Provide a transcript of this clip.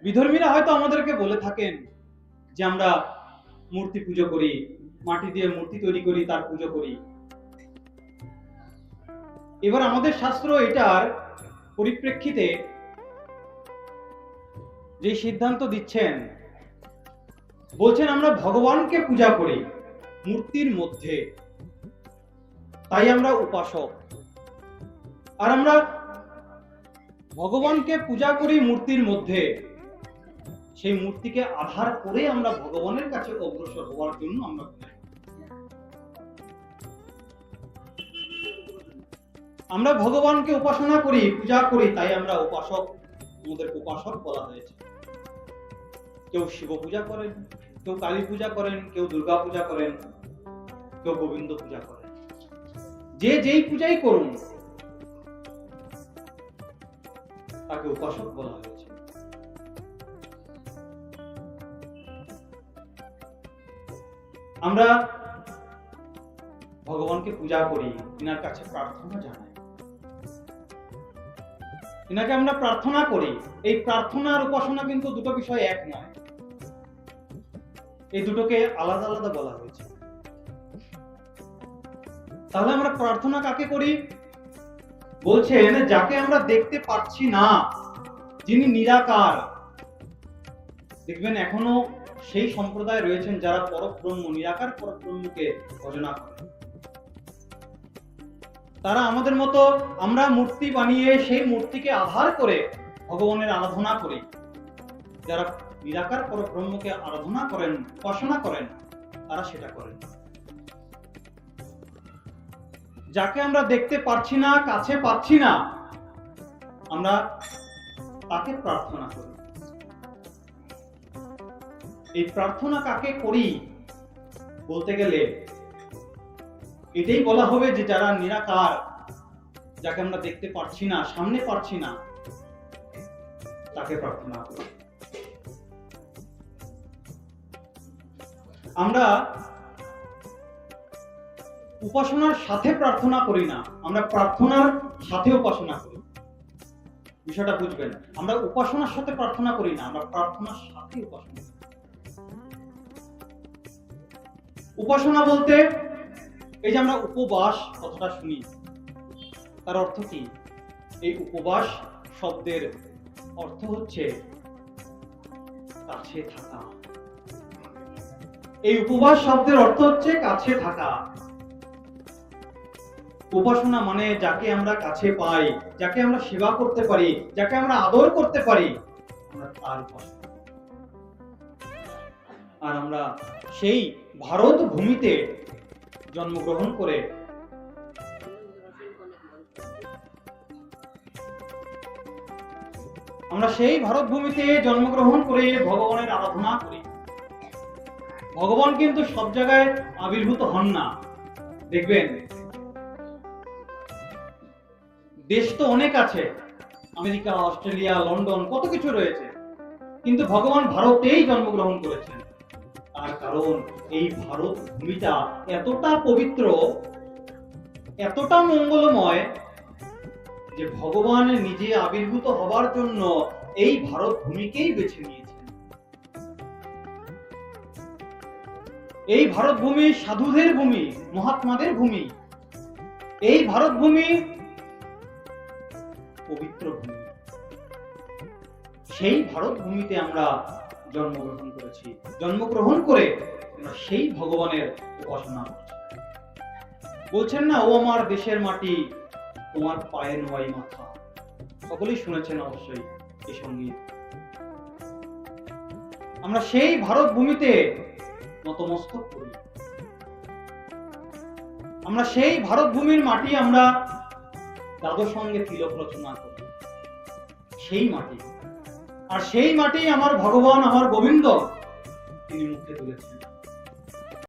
বিধর্মীরা হয়তো আমাদেরকে বলে থাকেন যে আমরা মূর্তি পুজো করি, মাটি দিয়ে মূর্তি তৈরি করি, তার পুজো করি। এবার আমাদের শাস্ত্র এটার পরিপ্রেক্ষিতে যে সিদ্ধান্ত দিচ্ছেন, বলছেন আমরা ভগবানকে পূজা করি মূর্তির মধ্যে, তাই আমরা উপাসক। আর আমরা ভগবানকে পূজা করি মূর্তির মধ্যে, সেই মূর্তিকে আধার করে আমরা ভগবানের কাছে অগ্রসর হওয়ার জন্য আমরা আমরা ভগবানকে উপাসনা করি, পূজা করি, তাই আমরা উপাসক। আমাদের উপাসক বলা হয়েছে। কেউ শিব পূজা করেন, কেউ কালী পূজা করেন, কেউ দুর্গা পূজা করেন, কেউ গোবিন্দ পূজা করেন। যে যেই পূজাই করুন তাকে উপাসক বলা হয়েছে। আমরা ভগবানকে পূজা করি, তিনার কাছে প্রার্থনা জানাই, তিনাকে আমরা প্রার্থনা করি। এই প্রার্থনা আর উপাসনা কিন্তু দুটো বিষয় এক নয়, এই দুটোকে আলাদা আলাদা বলা হয়েছে। তাহলে আমরা প্রার্থনা কাকে করি? বলছেন যাকে আমরা দেখতে পাচ্ছি না, যিনি নিরাকার। দেখবেন এখনো সেই সম্প্রদায় রয়েছেন যারা পরব্রহ্ম, নিরাকার পরব্রহ্মকে ভজনা করেন। তারা আমাদের মতো আমরা মূর্তি বানিয়ে সেই মূর্তিকে আধার করে ভগবানের আরাধনা করি। যারা নিরাকার পরব্রহ্মকে আরাধনা করেন, উপাসনা করেন, তারা সেটা করেন। যাকে আমরা দেখতে পাচ্ছি না, কাছে পাচ্ছি না, আমরা তাকে প্রার্থনা করি। এই প্রার্থনা কাকে করি বলতে গেলে এটাই বলা হবে যে যারা নিরাকার, যাকে আমরা দেখতে পাচ্ছি না, সামনে পাচ্ছি না, তাকে প্রার্থনা করি। আমরা উপাসনার সাথে প্রার্থনা করি না, আমরা প্রার্থনার সাথে উপাসনা করি। বিষয়টা বুঝবেন, আমরা উপাসনার সাথে প্রার্থনা করি না, আমরা প্রার্থনার সাথে উপাসনা করি। উপাসনা বলতে এই যে আমরা উপবাস কথাটা শুনি, তার অর্থ কি? এই উপবাস শব্দের অর্থ হচ্ছে কাছে থাকা। এই উপবাস শব্দের অর্থ হচ্ছে কাছে থাকা। উপাসনা মানে যাকে আমরা কাছে পাই, যাকে আমরা সেবা করতে পারি, যাকে আমরা আদর করতে পারি, আমরা তার উপাসনা। আর আমরা সেই ভারত ভূমিতে জন্মগ্রহণ করে ভগবানের আরাধনা করি। ভগবান কিন্তু সব জায়গায় আবির্ভূত হন না। দেখবেন দেশ তো অনেক আছে, আমেরিকা, অস্ট্রেলিয়া, লন্ডন, কত কিছু রয়েছে, কিন্তু ভগবান ভারতেই জন্মগ্রহণ করেছেন। তার কারণ এই ভারত ভূমিটা এতটা পবিত্র, এতটা মঙ্গলময় যে ভগবান নিজে আবির্ভূত হবার জন্য এই ভারত ভূমিকেই বেছে নিয়েছেন। এই ভারত ভূমি সাধুদের ভূমি, মহাত্মাদের ভূমি। এই ভারত ভূমি পবিত্র ভূমি। সেই ভারত ভূমিতে আমরা জন্মগ্রহণ করেছি। জন্মগ্রহণ করে আমরা সেই ভগবানের উপাসনা করছি। বলছেন না, ও আমার দেশের মাটি, তোমার পায়ে নোয়াই মাথা। সকলেই শুনেছেন অবশ্যই এই সঙ্গীত। আমরা সেই ভারত ভূমিতে নতমস্তক করি। আমরা সেই ভারত ভূমির মাটি আমরা দাদর সঙ্গে তিলক রচনা করি, সেই মাটি। আর সেই মাটি আমার ভগবান, আমার গোবিন্দ তিনি মুখে তুলেছেন।